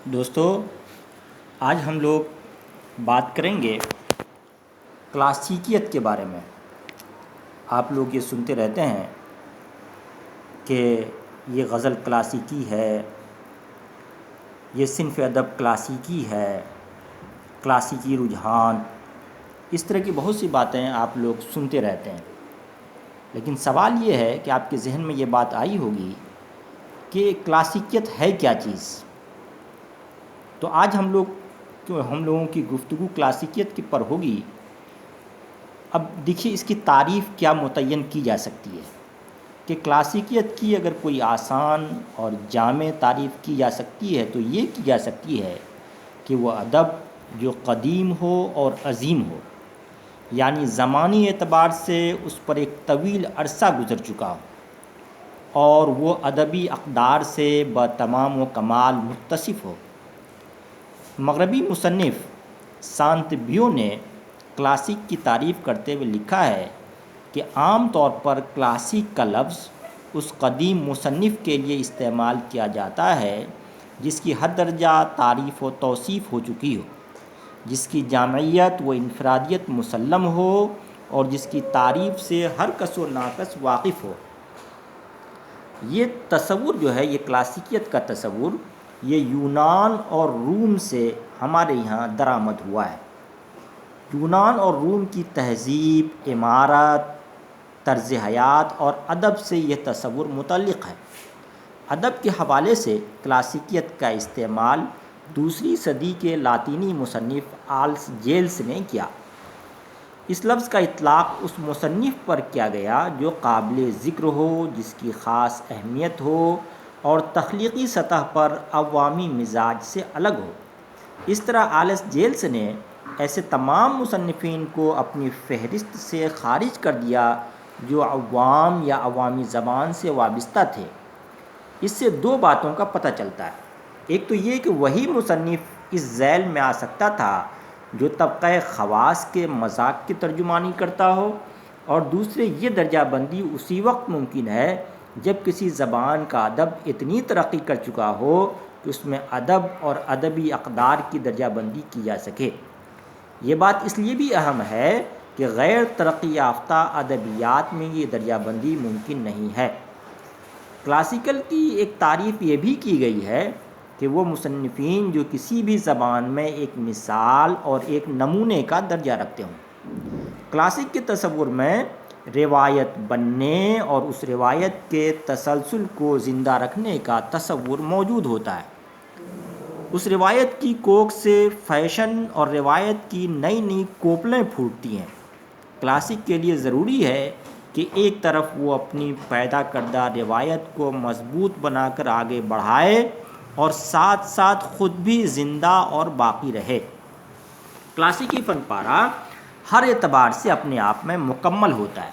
دوستو، آج ہم لوگ بات کریں گے کلاسیکیت کے بارے میں۔ آپ لوگ یہ سنتے رہتے ہیں کہ یہ غزل کلاسیکی ہے، یہ صنف ادب کلاسیکی ہے، کلاسیکی رجحان، اس طرح کی بہت سی باتیں آپ لوگ سنتے رہتے ہیں۔ لیکن سوال یہ ہے کہ آپ کے ذہن میں یہ بات آئی ہوگی کہ کلاسیکیت ہے کیا چیز؟ تو آج ہم لوگوں کی گفتگو کلاسیکیت کی پر ہوگی۔ اب دیکھیے اس کی تعریف کیا متعین کی جا سکتی ہے کہ کلاسیکیت کی اگر کوئی آسان اور جامع تعریف کی جا سکتی ہے تو یہ کی جا سکتی ہے کہ وہ ادب جو قدیم ہو اور عظیم ہو، یعنی زمانی اعتبار سے اس پر ایک طویل عرصہ گزر چکا ہو اور وہ ادبی اقدار سے بتمام و کمال متصف ہو۔ مغربی مصنف سانت بیو نے کلاسک کی تعریف کرتے ہوئے لکھا ہے کہ عام طور پر کلاسک کا لفظ اس قدیم مصنف کے لیے استعمال کیا جاتا ہے جس کی حد درجہ تعریف و توصیف ہو چکی ہو، جس کی جامعیت و انفرادیت مسلم ہو اور جس کی تعریف سے ہر کس و ناقص واقف ہو۔ یہ تصور جو ہے، یہ کلاسیکیت کا تصور، یہ یونان اور روم سے ہمارے یہاں درآمد ہوا ہے۔ یونان اور روم کی تہذیب، عمارت، طرز حیات اور ادب سے یہ تصور متعلق ہے۔ ادب کے حوالے سے کلاسیکیت کا استعمال دوسری صدی کے لاطینی مصنف آلس جیلس نے کیا۔ اس لفظ کا اطلاق اس مصنف پر کیا گیا جو قابل ذکر ہو، جس کی خاص اہمیت ہو اور تخلیقی سطح پر عوامی مزاج سے الگ ہو۔ اس طرح آلس جیلس نے ایسے تمام مصنفین کو اپنی فہرست سے خارج کر دیا جو عوام یا عوامی زبان سے وابستہ تھے۔ اس سے دو باتوں کا پتہ چلتا ہے۔ ایک تو یہ کہ وہی مصنف اس ذیل میں آ سکتا تھا جو طبقہ خواص کے مذاق کی ترجمانی کرتا ہو، اور دوسرے یہ درجہ بندی اسی وقت ممکن ہے جب کسی زبان کا ادب اتنی ترقی کر چکا ہو کہ اس میں ادب اور ادبی اقدار کی درجہ بندی کی جا سکے۔ یہ بات اس لیے بھی اہم ہے کہ غیر ترقی یافتہ ادبیات میں یہ درجہ بندی ممکن نہیں ہے۔ کلاسیکل کی ایک تعریف یہ بھی کی گئی ہے کہ وہ مصنفین جو کسی بھی زبان میں ایک مثال اور ایک نمونے کا درجہ رکھتے ہوں۔ کلاسک کے تصور میں روایت بننے اور اس روایت کے تسلسل کو زندہ رکھنے کا تصور موجود ہوتا ہے۔ اس روایت کی کوکھ سے فیشن اور روایت کی نئی نئی کوپلیں پھوٹتی ہیں۔ کلاسک کے لیے ضروری ہے کہ ایک طرف وہ اپنی پیدا کردہ روایت کو مضبوط بنا کر آگے بڑھائے اور ساتھ ساتھ خود بھی زندہ اور باقی رہے۔ کلاسیکی فن پارہ ہر اعتبار سے اپنے آپ میں مکمل ہوتا ہے۔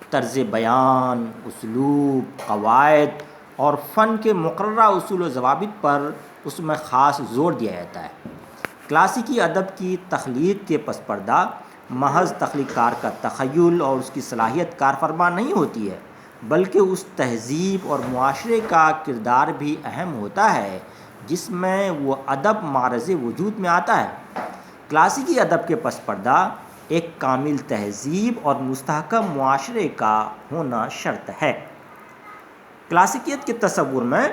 طرز بیان، اسلوب، قواعد اور فن کے مقررہ اصول و ضوابط پر اس میں خاص زور دیا جاتا ہے۔ کلاسیکی ادب کی تخلیق کے پس پردہ محض تخلیق کار کا تخیل اور اس کی صلاحیت کار فرما نہیں ہوتی ہے، بلکہ اس تہذیب اور معاشرے کا کردار بھی اہم ہوتا ہے جس میں وہ ادب معرض وجود میں آتا ہے۔ کلاسیکی ادب کے پس پردہ ایک کامل تہذیب اور مستحکم معاشرے کا ہونا شرط ہے۔ کلاسیکیت کے تصور میں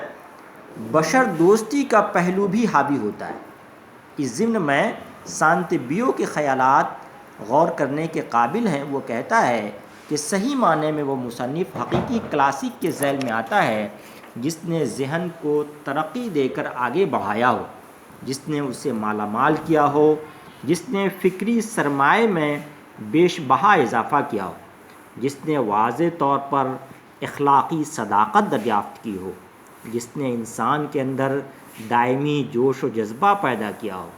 بشر دوستی کا پہلو بھی حاوی ہوتا ہے۔ اس ضمن میں سانت بیو کے خیالات غور کرنے کے قابل ہیں۔ وہ کہتا ہے کہ صحیح معنی میں وہ مصنف حقیقی کلاسک کے ذیل میں آتا ہے جس نے ذہن کو ترقی دے کر آگے بڑھایا ہو، جس نے اسے مالا مال کیا ہو، جس نے فکری سرمائے میں بیش بہا اضافہ کیا ہو، جس نے واضح طور پر اخلاقی صداقت دریافت کی ہو، جس نے انسان کے اندر دائمی جوش و جذبہ پیدا کیا ہو،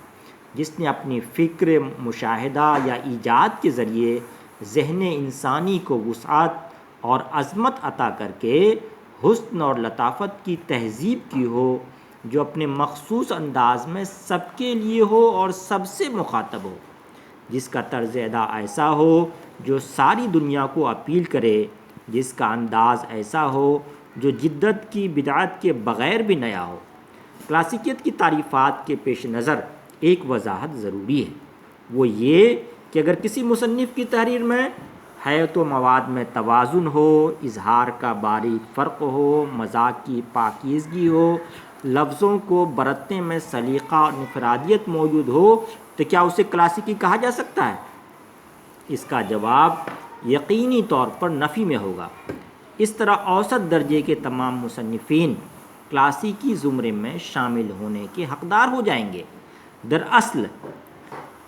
جس نے اپنی فکر، مشاہدہ یا ایجاد کے ذریعے ذہن انسانی کو وسعت اور عظمت عطا کر کے حسن اور لطافت کی تہذیب کی ہو، جو اپنے مخصوص انداز میں سب کے لیے ہو اور سب سے مخاطب ہو، جس کا طرز ادا ایسا ہو جو ساری دنیا کو اپیل کرے، جس کا انداز ایسا ہو جو جدت کی بدعت کے بغیر بھی نیا ہو۔ کلاسیکیت کی تعریفات کے پیش نظر ایک وضاحت ضروری ہے، وہ یہ کہ اگر کسی مصنف کی تحریر میں حیت و مواد میں توازن ہو، اظہار کا باریک فرق ہو، مذاق کی پاکیزگی ہو، لفظوں کو برتنے میں سلیقہ اور انفرادیت موجود ہو، تو کیا اسے کلاسیکی کہا جا سکتا ہے؟ اس کا جواب یقینی طور پر نفی میں ہوگا۔ اس طرح اوسط درجے کے تمام مصنفین کلاسیکی زمرے میں شامل ہونے کے حقدار ہو جائیں گے۔ دراصل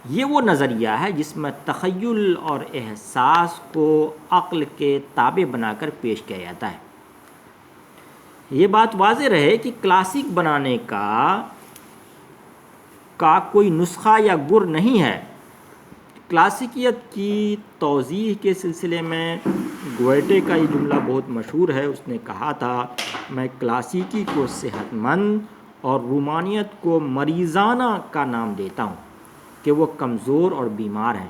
یہ وہ نظریہ ہے جس میں تخیل اور احساس کو عقل کے تابع بنا کر پیش کیا جاتا ہے۔ یہ بات واضح رہے کہ کلاسک بنانے کا کوئی نسخہ یا گر نہیں ہے۔ کلاسیکیت کی توضیح کے سلسلے میں گوئٹے کا یہ جملہ بہت مشہور ہے۔ اس نے کہا تھا، میں کلاسیکی کو صحت مند اور رومانیت کو مریضانہ کا نام دیتا ہوں کہ وہ کمزور اور بیمار ہیں۔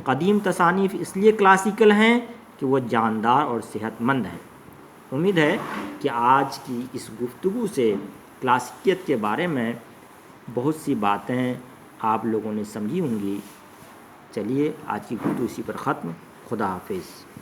قدیم تصانیف اس لیے کلاسیکل ہیں کہ وہ جاندار اور صحت مند ہیں۔ امید ہے کہ آج کی اس گفتگو سے کلاسیکیت کے بارے میں بہت سی باتیں آپ لوگوں نے سمجھی ہوں گی۔ چلیے آج کی گفتگو اسی پر ختم۔ خدا حافظ۔